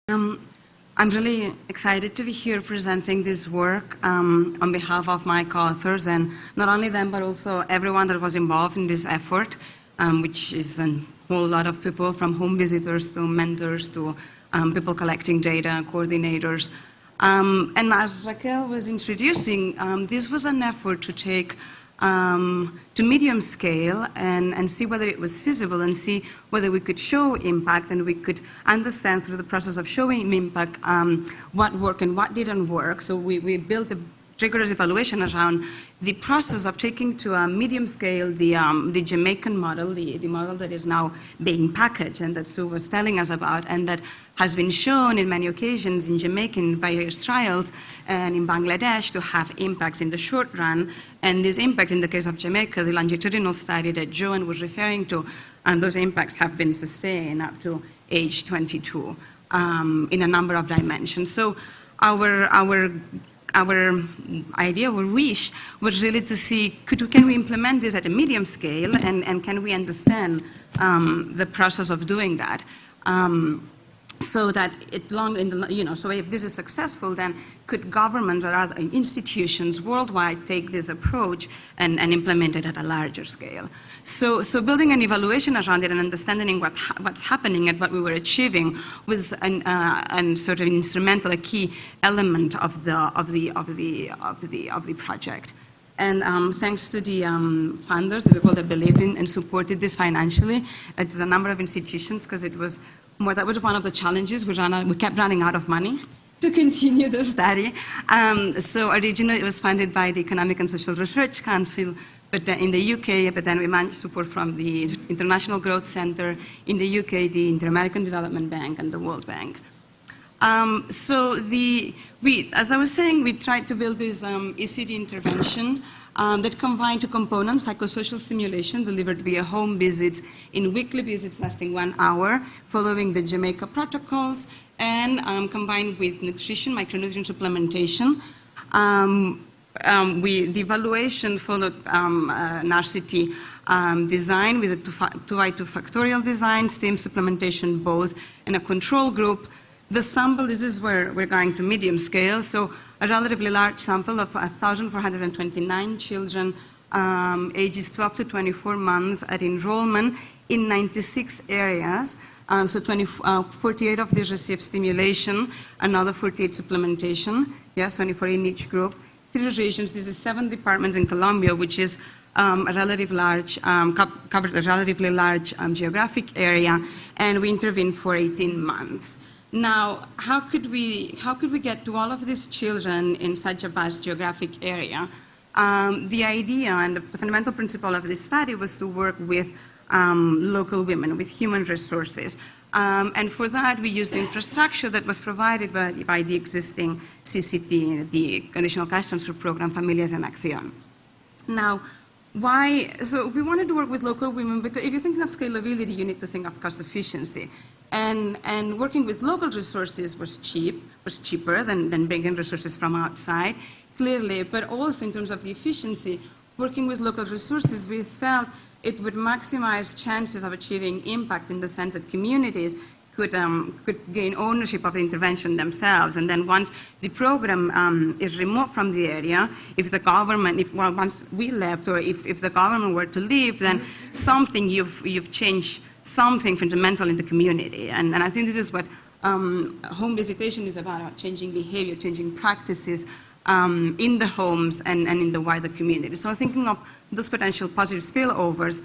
Um, I'm really excited to be here presenting this work on behalf of my co-authors, and not only them, but also everyone that was involved in this effort, which is a whole lot of people, from home visitors to mentors to people collecting data, coordinators. And as Raquel was introducing, this was an effort to take to medium scale and see whether it was feasible and see whether we could show impact and we could understand through the process of showing impact what worked and what didn't work. So we built a rigorous evaluation around the process of taking to a medium scale the Jamaican model, the model that is now being packaged and that Sue was telling us about, and that has been shown in many occasions in Jamaica in various trials and in Bangladesh to have impacts in the short run. And this impact, in the case of Jamaica, the longitudinal study that Joan was referring to, and those impacts have been sustained up to age 22 in a number of dimensions. So our idea, our wish, was really to see, can we implement this at a medium scale, and can we understand the process of doing that? So that so if this is successful, then could governments or other institutions worldwide take this approach and implement it at a larger scale? So building an evaluation around it and understanding what's happening and what we were achieving was an sort of instrumental, a key element of the project. And thanks to the funders, the people that believed in and supported this financially, it's a number of institutions, because that was one of the challenges. We kept running out of money to continue the study. So originally it was funded by the Economic and Social Research Council, but in the UK, but then we managed support from the International Growth Center in the UK, the Inter-American Development Bank, and the World Bank. As I was saying, we tried to build this ECD intervention that combined two components: psychosocial stimulation delivered via home visits in weekly visits lasting 1 hour, following the Jamaica protocols, and combined with nutrition, micronutrient supplementation. The evaluation followed an RCT design with a 2x2 factorial design, STEAM supplementation both, and a control group. The sample, this is where we're going to medium scale, so a relatively large sample of 1,429 children ages 12 to 24 months at enrollment in 96 areas. So 48 of these received stimulation, another 48 supplementation, yes, 24 in each group. 3 regions, this is 7 departments in Colombia, which is a relatively large, covered a relatively large geographic area, and we intervened for 18 months. Now, how could we get to all of these children in such a vast geographic area? The idea and the fundamental principle of this study was to work with local women, with human resources. And for that, we used the infrastructure that was provided by the existing CCT, the Conditional Cash Transfer Program, Familias en Acción. Now, why? So we wanted to work with local women because if you're thinking of scalability, you need to think of cost efficiency. And working with local resources was cheaper than bringing resources from outside, clearly, but also in terms of the efficiency, working with local resources, we felt it would maximize chances of achieving impact in the sense that communities could gain ownership of the intervention themselves. And then once the program is removed from the area, if the government, once we left, or if the government were to leave, then something you've changed something fundamental in the community. And I think this is what home visitation is about changing behavior, changing practices in the homes and in the wider community. So thinking of those potential positive spillovers,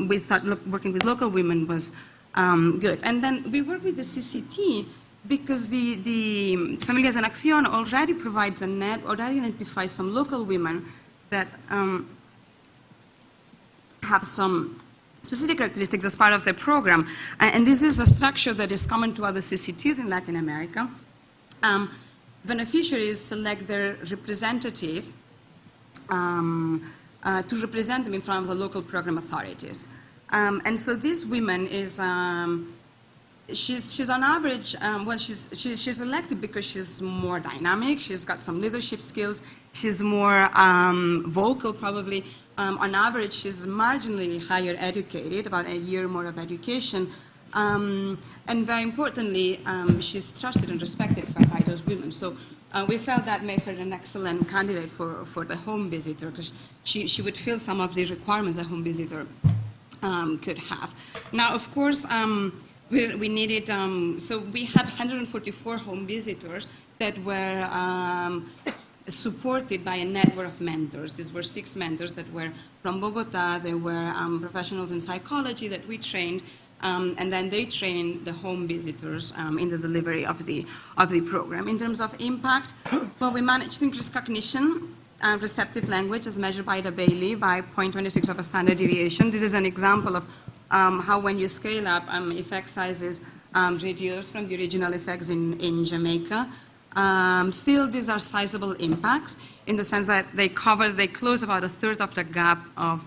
we thought working with local women was good. And then we work with the CCT because the Familias en Acción already provides a net, already identifies some local women that have some specific characteristics as part of the program. And this is a structure that is common to other CCTs in Latin America. Beneficiaries select their representative to represent them in front of the local program authorities. And so this woman is, she's on average, she's elected because she's more dynamic, she's got some leadership skills, she's more vocal probably. On average, she's marginally higher educated, about a year more of education, And very importantly, she's trusted and respected by those women. So we felt that made her an excellent candidate for the home visitor, because she would fill some of the requirements a home visitor could have. Now, of course, we needed, so we had 144 home visitors that were supported by a network of mentors. These were 6 mentors that were from Bogota. They were professionals in psychology that we trained, and then they trained the home visitors in the delivery of the program. In terms of impact, well, we managed to increase cognition and receptive language as measured by the Bailey by 0.26 of a standard deviation. This is an example of how when you scale up, effect sizes reduced from the original effects in Jamaica. Still, these are sizable impacts in the sense that they close about a third of the gap of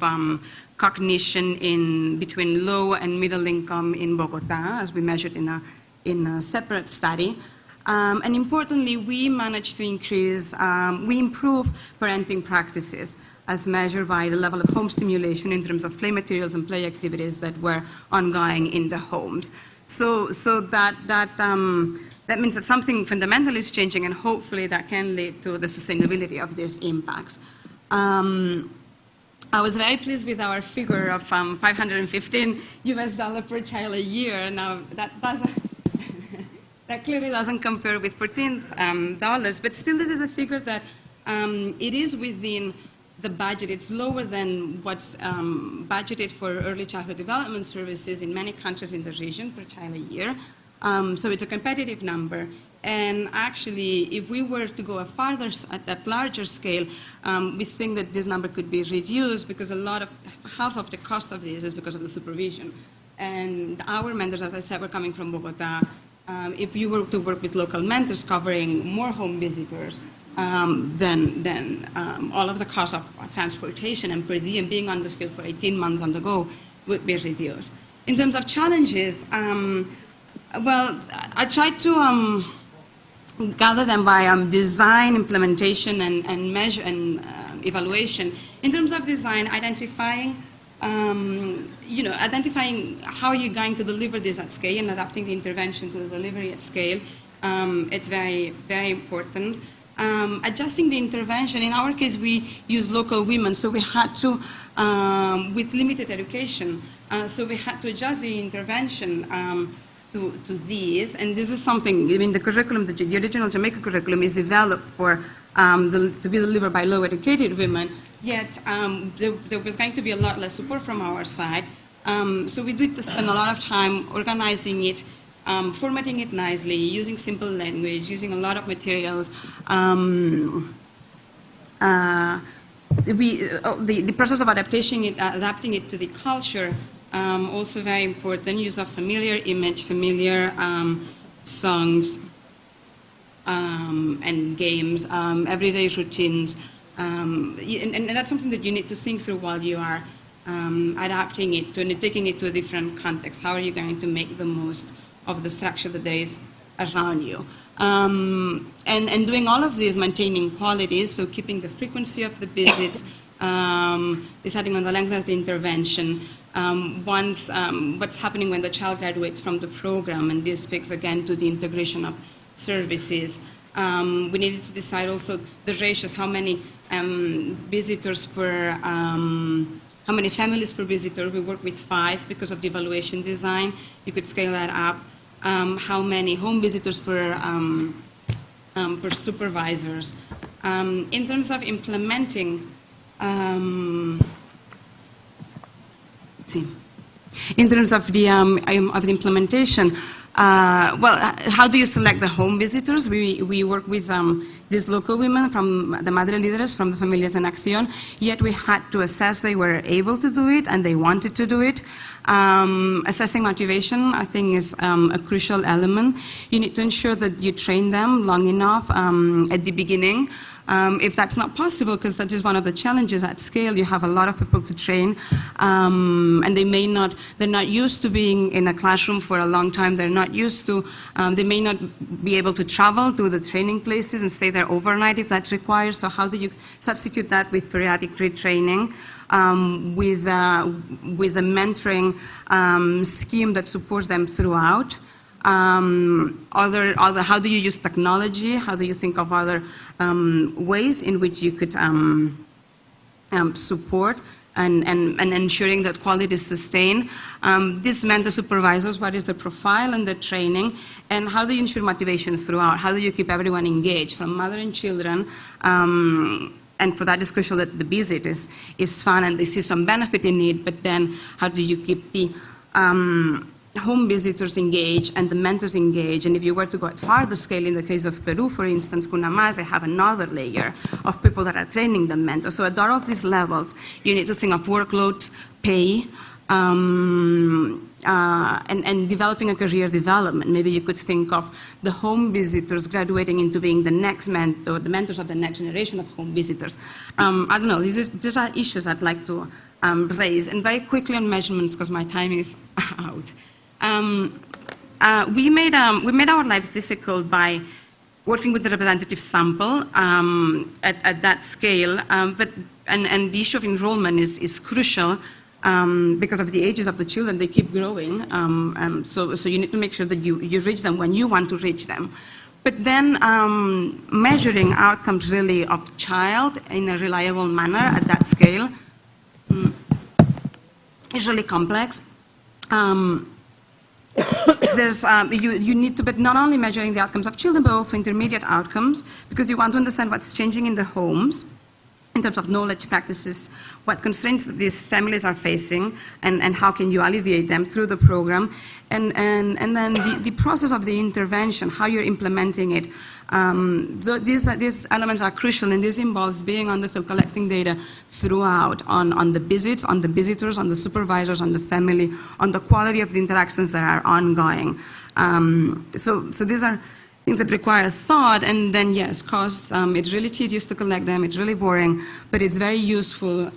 cognition between low and middle income in Bogota, as we measured in a separate study. And importantly, we managed to we improve parenting practices as measured by the level of home stimulation in terms of play materials and play activities that were ongoing in the homes. So that means that something fundamental is changing, and hopefully that can lead to the sustainability of these impacts. I was very pleased with our figure of $515 US per child a year. Now, that clearly doesn't compare with $14, but still this is a figure that it is within the budget. It's lower than what's budgeted for early childhood development services in many countries in the region per child a year. So it's a competitive number. And actually, if we were to go at larger scale, we think that this number could be reduced because half of the cost of this is because of the supervision. And our mentors, as I said, were coming from Bogota. If you were to work with local mentors covering more home visitors, then all of the cost of transportation and per diem being on the field for 18 months on the go would be reduced. In terms of challenges, well, I tried to gather them by design, implementation, and measure and evaluation. In terms of design, identifying how you're going to deliver this at scale and adapting the intervention to the delivery at scale. It's very, very important. Adjusting the intervention. In our case, we use local women, so we had to, with limited education, so we had to adjust the intervention to these, and this is something, I mean, the curriculum, the original Jamaica curriculum is developed for to be delivered by low-educated women, yet there was going to be a lot less support from our side, so we did spend a lot of time organizing it, formatting it nicely, using simple language, using a lot of materials. The process of adapting it to the culture, also very important, use of familiar image, familiar songs and games, everyday routines, and that's something that you need to think through while you are adapting it to and taking it to a different context. How are you going to make the most of the structure that there is around you? And doing all of this, maintaining quality, so keeping the frequency of the visits, deciding on the length of the intervention, what's happening when the child graduates from the program, and this speaks again to the integration of services. We needed to decide also the ratios, how many visitors per, how many families per visitor. We work with 5 because of the evaluation design. You could scale that up. How many home visitors per supervisors. In terms of implementing, in terms of the implementation, well, how do you select the home visitors? We work with these local women from the Madre Líderes, from the Familias en Acción, yet we had to assess they were able to do it and they wanted to do it. Assessing motivation, I think, is a crucial element. You need to ensure that you train them long enough at the beginning. If that's not possible, because that is one of the challenges at scale, you have a lot of people to train, and they're not used to being in a classroom for a long time. They're not used to, they may not be able to travel to the training places and stay there overnight if that's required. So how do you substitute that with periodic retraining? with a mentoring scheme that supports them throughout. How do you use technology? How do you think of other ways in which you could support and ensuring that quality is sustained? These mentor supervisors, what is the profile and the training? And how do you ensure motivation throughout? How do you keep everyone engaged, from mother and children? And for that, it's crucial that the visit is fun and they see some benefit in it, but then how do you keep the home visitors engaged and the mentors engaged? And if you were to go at farther scale, in the case of Peru, for instance, Cunamás, they have another layer of people that are training the mentors. So at all of these levels, you need to think of workloads, pay, and developing a career development. Maybe you could think of the home visitors graduating into being the next mentor, the mentors of the next generation of home visitors. I don't know, these are issues I'd like to raise. And very quickly on measurements, because my time is out. We made our lives difficult by working with the representative sample at that scale, and the issue of enrollment is crucial because of the ages of the children. They keep growing, so you need to make sure that you reach them when you want to reach them. But then measuring outcomes really of the child in a reliable manner at that scale is really complex. You need to, but not only measuring the outcomes of children, but also intermediate outcomes, because you want to understand what's changing in the homes in terms of knowledge practices, what constraints these families are facing, and how can you alleviate them through the program, and then the process of the intervention, how you're implementing it. These elements are crucial, and this involves being on the field, collecting data throughout on the visits, on the visitors, on the supervisors, on the family, on the quality of the interactions that are ongoing. So these are things that require thought, and then yes, costs. It's really tedious to collect them, it's really boring, but it's very useful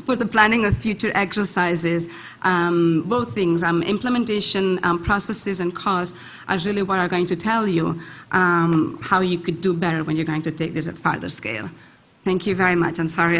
for the planning of future exercises. Both things, implementation processes and costs are really what are going to tell you how you could do better when you're going to take this at farther scale. Thank you very much. I'm sorry